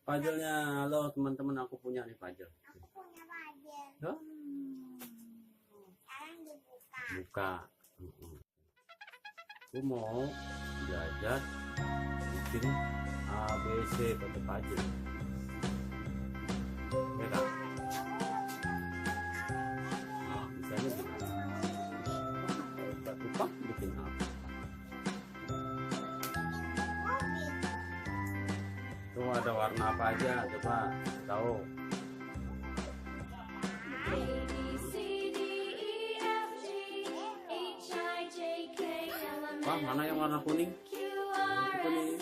puzzle-nya. Halo teman-teman, aku punya nih puzzle. Aku punya puzzle. Oh. Sekarang dibuka. Buka. Aku mau belajar bikin ABC pakai puzzle. Ya kan? Nah, misalnya gimana? Lupa bikin apa? Tuh ada warna apa aja? Coba tahu. Wah, mana yang warna kuning? Kuning.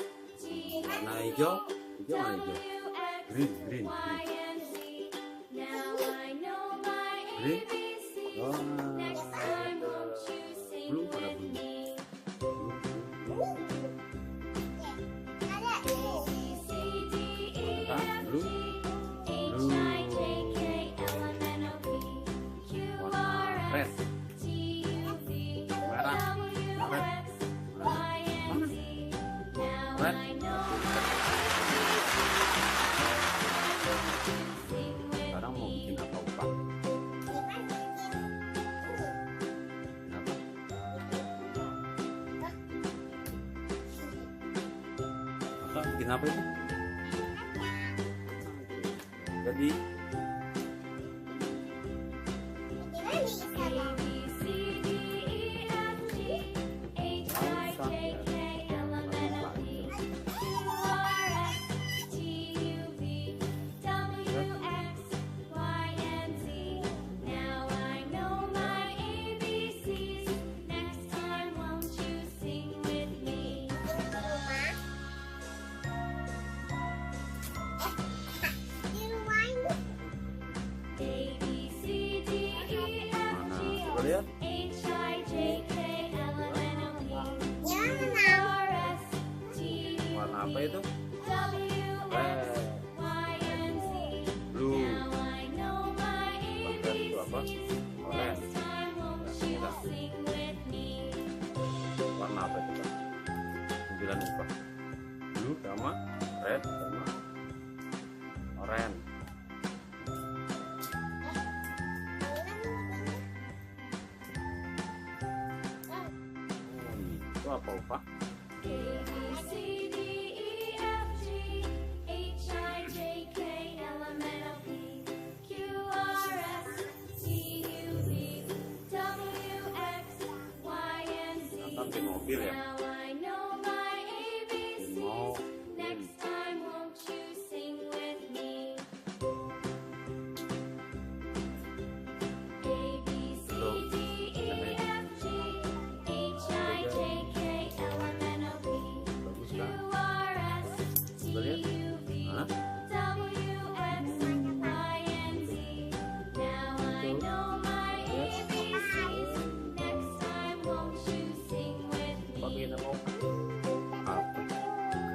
Warna hijau? Hijau mana hijau? Green. Green. Oh, blue ada blue. Red, merah, red. Sekarang mau bikin apa upah? Kenapa? Apa? Bikin apa itu? Jadi lihat warna apa itu? Red, blue, itu apa? Orange. Warna apa itu? 9 apa? Blue sama red sama orange. Itu apa upah? Bikin mobil ya?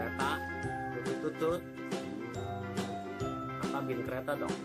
Kereta, tutut. Kakak bikin kereta dong.